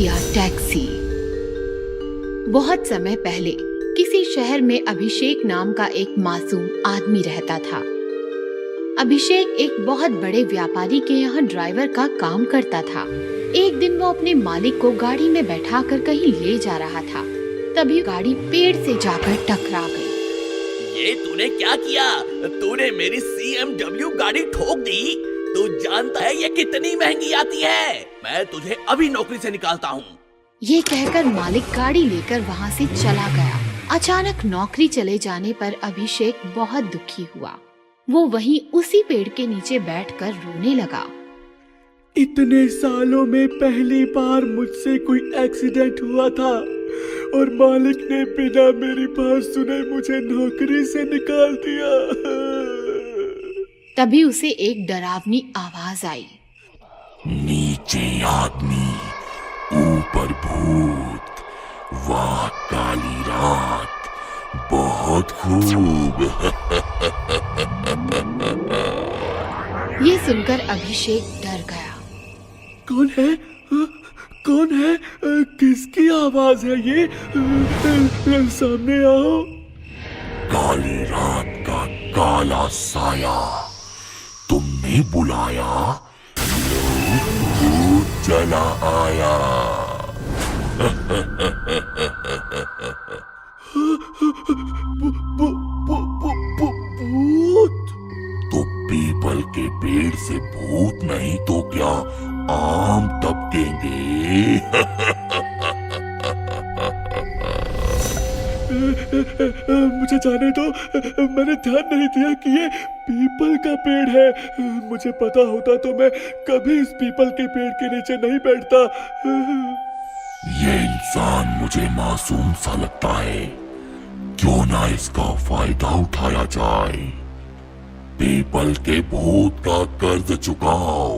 भूतिया टैक्सी। बहुत समय पहले किसी शहर में अभिषेक नाम का एक मासूम आदमी रहता था। अभिषेक एक बहुत बड़े व्यापारी के यहाँ ड्राइवर का काम करता था। एक दिन वो अपने मालिक को गाड़ी में बैठाकर कहीं ले जा रहा था, तभी गाड़ी पेड़ से जाकर टकरा गई। ये तूने क्या किया? तूने मेरी CMW गाड़ी ठोक दी। तू जानता है ये कितनी महंगी आती है? मैं तुझे अभी नौकरी से निकालता हूँ। ये कहकर मालिक गाड़ी लेकर वहाँ से चला गया। अचानक नौकरी चले जाने पर अभिषेक बहुत दुखी हुआ। वो वहीं उसी पेड़ के नीचे बैठकर रोने लगा। इतने सालों में पहली बार मुझसे कोई एक्सीडेंट हुआ था और मालिक ने बिना मेरी बात सुने मुझे नौकरी से निकाल दिया। तभी उसे एक डरावनी आवाज आई। नीचे आदमी, ऊपर भूत, वाह काली रात, बहुत खूब। ये सुनकर अभिषेक डर गया। कौन है? कौन है? किसकी आवाज है ये? सामने आओ। काली रात का काला साया, तुमने बुलाया, लो भूत चला आया। भूत? तो पीपल के पेड़ से भूत नहीं तो क्या आम टपकेंगे? मुझे जाने दो, मैंने ध्यान नहीं दिया कि ये पीपल का पेड़ है। मुझे पता होता तो मैं कभी इस पीपल के पेड़ के नीचे नहीं बैठता। ये इंसान मुझे मासूम सा लगता है, क्यों ना इसका फायदा उठाया जाए। पीपल के भूत का कर्ज चुकाओ,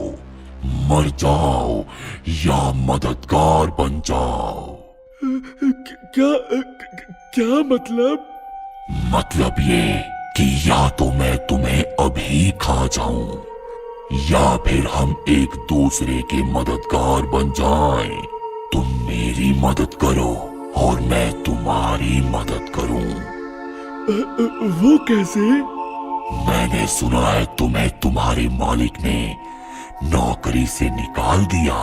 मर जाओ या मददगार बन जाओ। क्या मतलब? मतलब ये कि या तो मैं तुम्हें अभी खा जाऊं या फिर हम एक दूसरे के मददगार बन जाएं। तुम मेरी मदद करो और मैं तुम्हारी मदद करूं। वो कैसे? मैंने सुना है तुम्हें तुम्हारे मालिक ने नौकरी से निकाल दिया,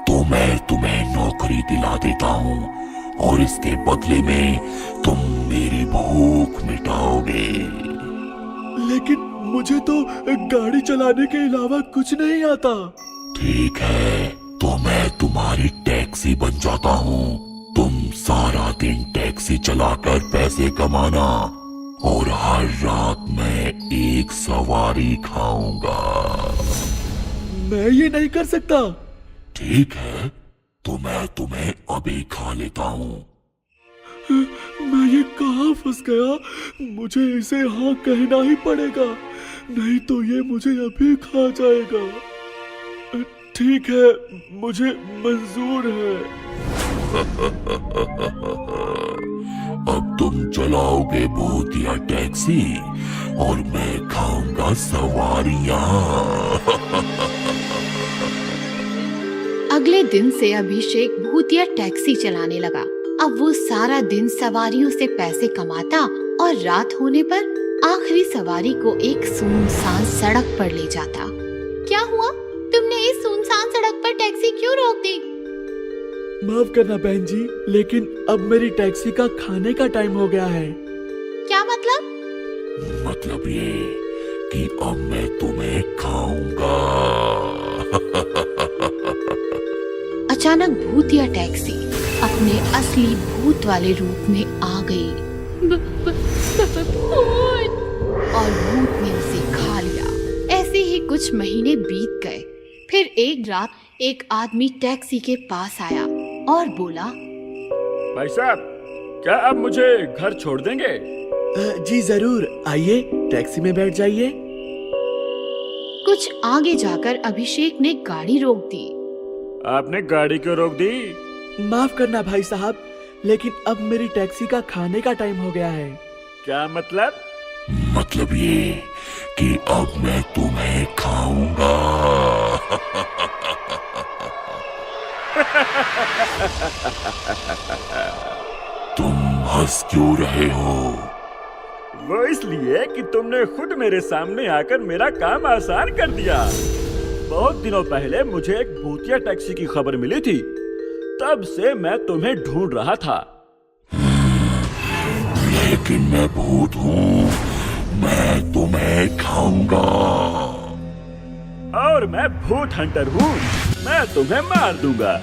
तो मैं तुम्हें नौकरी दिला देता हूँ और इसके बदले में तुम मेरी भूख मिटाओगे। लेकिन मुझे तो गाड़ी चलाने के अलावा कुछ नहीं आता। ठीक है, तो मैं तुम्हारी टैक्सी बन जाता हूँ। तुम सारा दिन टैक्सी चलाकर पैसे कमाना और हर रात मैं एक सवारी खाऊंगा। मैं ये नहीं कर सकता। ठीक है, तो मैं तुम्हें अभी खा लेता हूँ। मैं ये कहाँ फंस गया? मुझे इसे हाँ कहना ही पड़ेगा, नहीं तो ये मुझे अभी खा जाएगा। ठीक है, मुझे मंजूर है। अब तुम चलाओगे भूतिया टैक्सी और मैं खाऊंगा सवारियां। अगले दिन से अभिषेक भूतिया टैक्सी चलाने लगा। अब वो सारा दिन सवारियों से पैसे कमाता और रात होने पर आखिरी सवारी को एक सुनसान सड़क पर ले जाता। क्या हुआ? तुमने इस सुनसान सड़क पर टैक्सी क्यों रोक दी? माफ करना बहन जी, लेकिन अब मेरी टैक्सी का खाने का टाइम हो गया है। क्या मतलब? मतलब ये कि अब मैं तुम्हें खाऊंगा। अचानक भूतिया टैक्सी अपने असली भूत वाले रूप में आ गई। और भूत ने उसे खा लिया। ऐसे ही कुछ महीने बीत गए। फिर एक रात एक आदमी टैक्सी के पास आया और बोला, भाई साहब, क्या आप मुझे घर छोड़ देंगे? जी जरूर, आइए टैक्सी में बैठ जाइए। कुछ आगे जाकर अभिषेक ने गाड़ी रोक दी। आपने गाड़ी क्यों रोक दी? माफ करना भाई साहब, लेकिन अब मेरी टैक्सी का खाने का टाइम हो गया है। क्या मतलब? मतलब ये कि अब मैं तुम्हें खाऊंगा। तुम हंस क्यों रहे हो? वो इसलिए कि तुमने खुद मेरे सामने आकर मेरा काम आसान कर दिया। बहुत दिनों पहले मुझे एक भूतिया टैक्सी की खबर मिली थी, तब से मैं तुम्हें ढूंढ रहा था। लेकिन मैं भूत हूँ, मैं तुम्हें खाऊंगा। और मैं भूत हंटर हूँ, मैं तुम्हें मार दूंगा।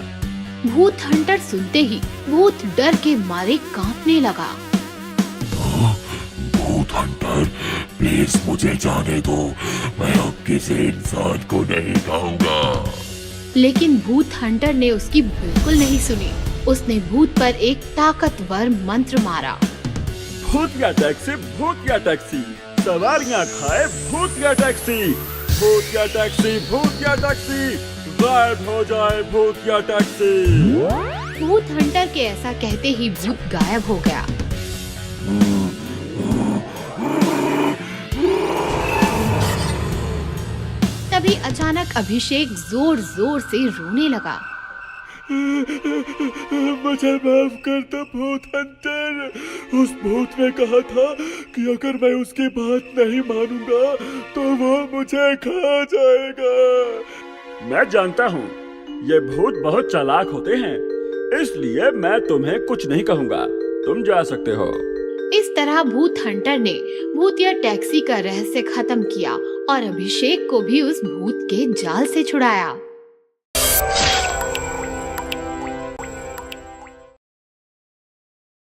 भूत हंटर सुनते ही भूत डर के मारे कांपने लगा। भूत हंटर, प्लीज मुझे जाने दो, मैं अब किसी इंसान को नहीं खाऊंगा। लेकिन भूत हंटर ने उसकी बिल्कुल नहीं सुनी। उसने भूत पर एक ताकतवर मंत्र मारा। भूतिया टैक्सी, सवारियां खाए भूतिया टैक्सी, भूतिया टैक्सी, भूतिया टैक्सी, गायब हो जाए भूतिया टैक्सी। भूत हंटर के ऐसा कहते ही भूत गायब हो गया। तभी अचानक अभिषेक जोर जोर से रोने लगा। मुझे माफ कर दो भूत हंटर। उस भूत ने कहा था कि अगर मैं उसकी बात नहीं मानूंगा तो वो मुझे खा जाएगा। मैं जानता हूँ ये भूत बहुत चालाक होते हैं, इसलिए मैं तुम्हें कुछ नहीं कहूँगा, तुम जा सकते हो। इस तरह भूत हंटर ने भूतिया टैक्सी का रहस्य खत्म किया और अभिषेक को भी उस भूत के जाल से छुड़ाया।